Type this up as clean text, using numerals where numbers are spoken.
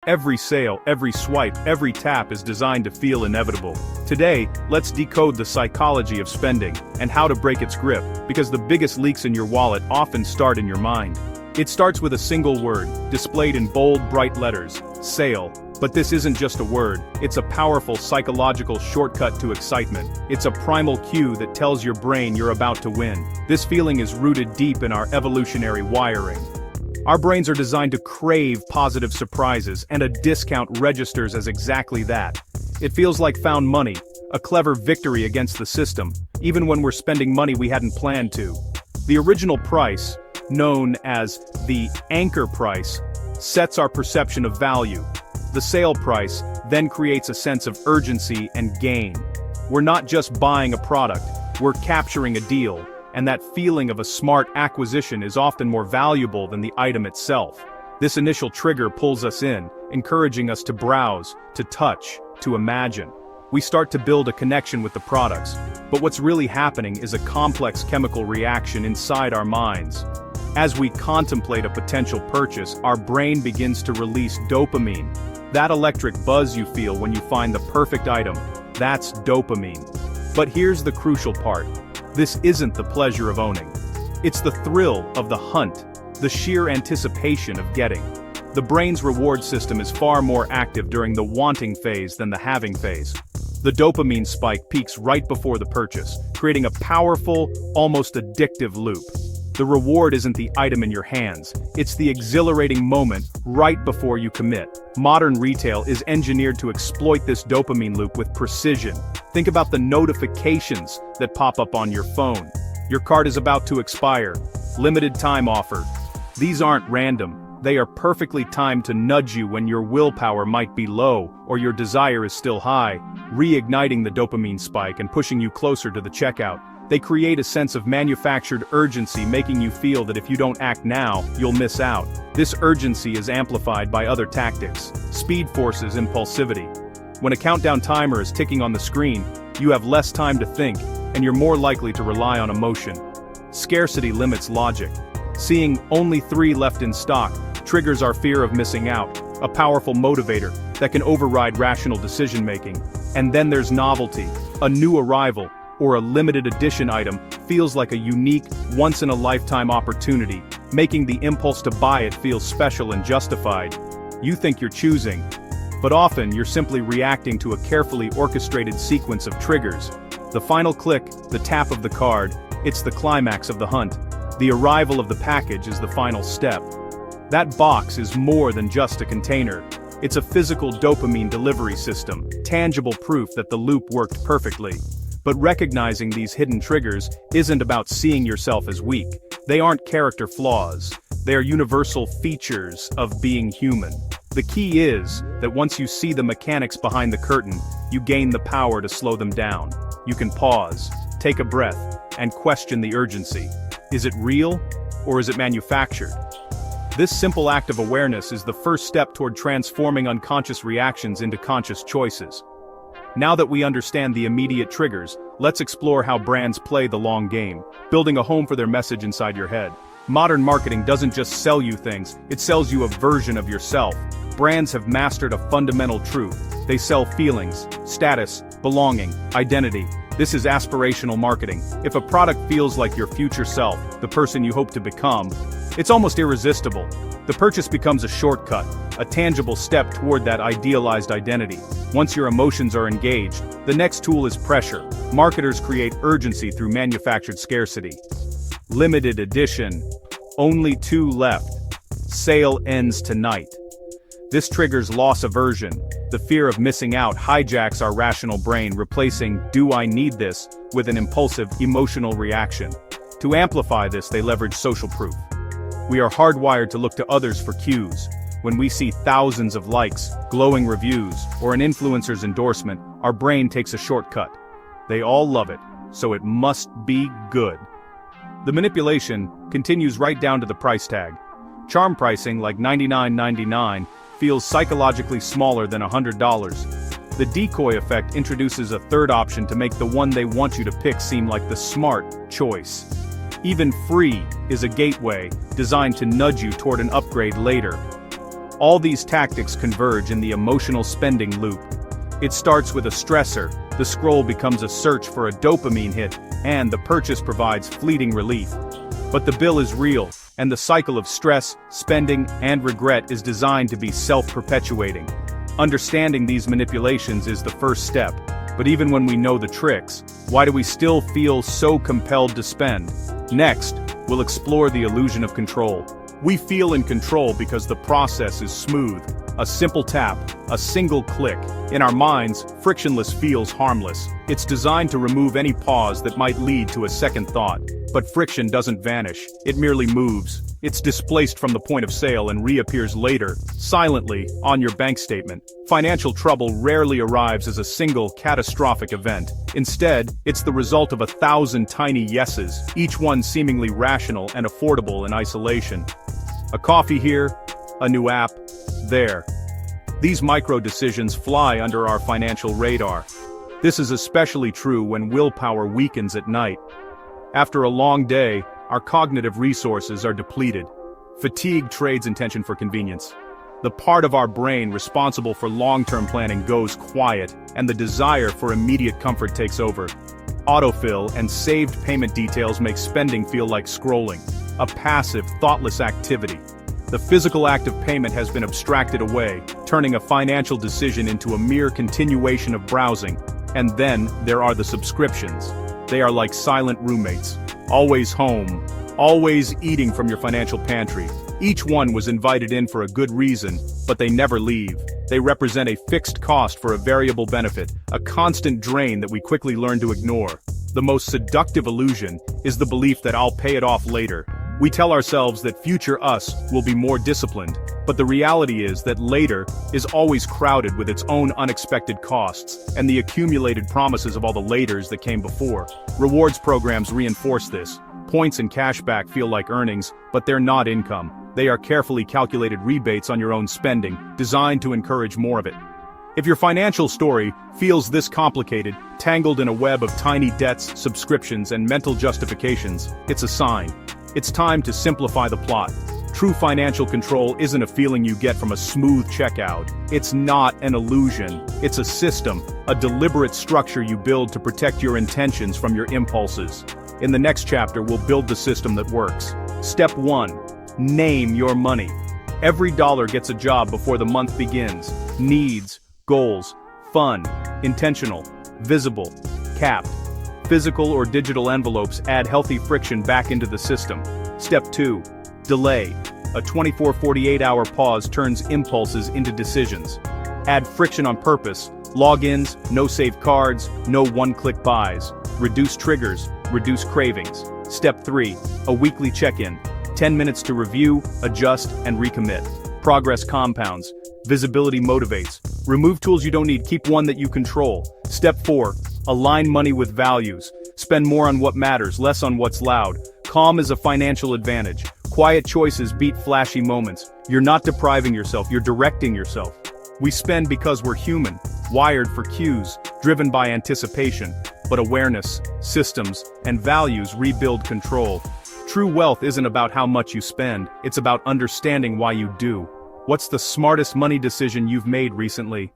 Every sale, every swipe, every tap is designed to feel inevitable. Today, let's decode the psychology of spending and how to break its grip, because the biggest leaks in your wallet often start in your mind. It starts with a single word, displayed in bold, bright letters: sale. But this isn't just a word, it's a powerful psychological shortcut to excitement. It's a primal cue that tells your brain you're about to win. This feeling is rooted deep in our evolutionary wiring. Our brains are designed to crave positive surprises, and a discount registers as exactly that. It feels like found money, a clever victory against the system, even when we're spending money we hadn't planned to. The original price, known as the anchor price, sets our perception of value. The sale price then creates a sense of urgency and gain. We're not just buying a product, we're capturing a deal. And that feeling of a smart acquisition is often more valuable than the item itself. This initial trigger pulls us in, encouraging us to browse, to touch, to imagine. We start to build a connection with the products, but what's really happening is a complex chemical reaction inside our minds. As we contemplate a potential purchase, our brain begins to release dopamine. That electric buzz you feel when you find the perfect item, that's dopamine. But here's the crucial part. This isn't the pleasure of owning. It's the thrill of the hunt, the sheer anticipation of getting. The brain's reward system is far more active during the wanting phase than the having phase. The dopamine spike peaks right before the purchase, creating a powerful, almost addictive loop. The reward isn't the item in your hands, it's the exhilarating moment right before you commit. Modern retail is engineered to exploit this dopamine loop with precision. Think about the notifications that pop up on your phone. Your card is about to expire. Limited time offer. These aren't random. They are perfectly timed to nudge you when your willpower might be low or your desire is still high, reigniting the dopamine spike and pushing you closer to the checkout. They create a sense of manufactured urgency, making you feel that if you don't act now, you'll miss out. This urgency is amplified by other tactics. Speed forces impulsivity. When a countdown timer is ticking on the screen, you have less time to think, and you're more likely to rely on emotion. Scarcity limits logic. Seeing only 3 left in stock triggers our fear of missing out, a powerful motivator that can override rational decision-making. And then there's novelty. A new arrival, or a limited edition item, feels like a unique, once-in-a-lifetime opportunity, making the impulse to buy it feel special and justified. You think you're choosing, but often you're simply reacting to a carefully orchestrated sequence of triggers. The final click, the tap of the card, it's the climax of the hunt. The arrival of the package is the final step. That box is more than just a container. It's a physical dopamine delivery system, tangible proof that the loop worked perfectly. But recognizing these hidden triggers isn't about seeing yourself as weak. They aren't character flaws. They are universal features of being human. The key is that once you see the mechanics behind the curtain, you gain the power to slow them down. You can pause, take a breath, and question the urgency. Is it real, or is it manufactured? This simple act of awareness is the first step toward transforming unconscious reactions into conscious choices. Now that we understand the immediate triggers, let's explore how brands play the long game, building a home for their message inside your head. Modern marketing doesn't just sell you things, it sells you a version of yourself. Brands have mastered a fundamental truth. They sell feelings, status, belonging, identity. This is aspirational marketing. If a product feels like your future self, the person you hope to become, it's almost irresistible. The purchase becomes a shortcut, a tangible step toward that idealized identity. Once your emotions are engaged, the next tool is pressure. Marketers create urgency through manufactured scarcity. Limited edition. Only 2 left. Sale ends tonight. This triggers loss aversion. The fear of missing out hijacks our rational brain, replacing "do I need this" with an impulsive, emotional reaction. To amplify this, they leverage social proof. We are hardwired to look to others for cues. When we see thousands of likes, glowing reviews, or an influencer's endorsement, our brain takes a shortcut. They all love it, so it must be good. The manipulation continues right down to the price tag. Charm pricing, like $99.99, feels psychologically smaller than $100. The decoy effect introduces a third option to make the one they want you to pick seem like the smart choice. Even free is a gateway, designed to nudge you toward an upgrade later. All these tactics converge in the emotional spending loop. It starts with a stressor, the scroll becomes a search for a dopamine hit, and the purchase provides fleeting relief. But the bill is real, and the cycle of stress, spending, and regret is designed to be self-perpetuating. Understanding these manipulations is the first step, but even when we know the tricks, why do we still feel so compelled to spend? Next, we'll explore the illusion of control. We feel in control because the process is smooth. A simple tap, a single click. In our minds, frictionless feels harmless. It's designed to remove any pause that might lead to a second thought. But friction doesn't vanish, it merely moves. It's displaced from the point of sale and reappears later, silently, on your bank statement. Financial trouble rarely arrives as a single catastrophic event. Instead, it's the result of 1,000 tiny yeses, each one seemingly rational and affordable in isolation. A coffee here, a new app, there. These micro-decisions fly under our financial radar. This is especially true when willpower weakens at night. After a long day, our cognitive resources are depleted. Fatigue trades intention for convenience. The part of our brain responsible for long-term planning goes quiet, and the desire for immediate comfort takes over. Autofill and saved payment details make spending feel like scrolling, a passive, thoughtless activity. The physical act of payment has been abstracted away, turning a financial decision into a mere continuation of browsing. And then, there are the subscriptions. They are like silent roommates. Always home, always eating from your financial pantry. Each one was invited in for a good reason, but they never leave. They represent a fixed cost for a variable benefit, a constant drain that we quickly learn to ignore. The most seductive illusion is the belief that I'll pay it off later. We tell ourselves that future us will be more disciplined, but the reality is that later is always crowded with its own unexpected costs, and the accumulated promises of all the laters that came before. Rewards programs reinforce this. Points and cashback feel like earnings, but they're not income. They are carefully calculated rebates on your own spending, designed to encourage more of it. If your financial story feels this complicated, tangled in a web of tiny debts, subscriptions, and mental justifications, it's a sign. It's time to simplify the plot. True financial control isn't a feeling you get from a smooth checkout. It's not an illusion. It's a system, a deliberate structure you build to protect your intentions from your impulses. In the next chapter, we'll build the system that works. Step 1. Name your money. Every dollar gets a job before the month begins. Needs, goals, fun, intentional, visible, capped. Physical or digital envelopes add healthy friction back into the system. Step 2. Delay. A 24-48 hour pause turns impulses into decisions. Add friction on purpose. Logins, no saved cards, no one-click buys. Reduce triggers, reduce cravings. Step 3. A weekly check-in. 10 minutes to review, adjust, and recommit. Progress compounds. Visibility motivates. Remove tools you don't need, keep one that you control. Step 4. Align money with values. Spend more on what matters, less on what's loud. Calm is a financial advantage. Quiet choices beat flashy moments. You're not depriving yourself, you're directing yourself. We spend because we're human, wired for cues, driven by anticipation. But awareness, systems, and values rebuild control. True wealth isn't about how much you spend, it's about understanding why you do. What's the smartest money decision you've made recently?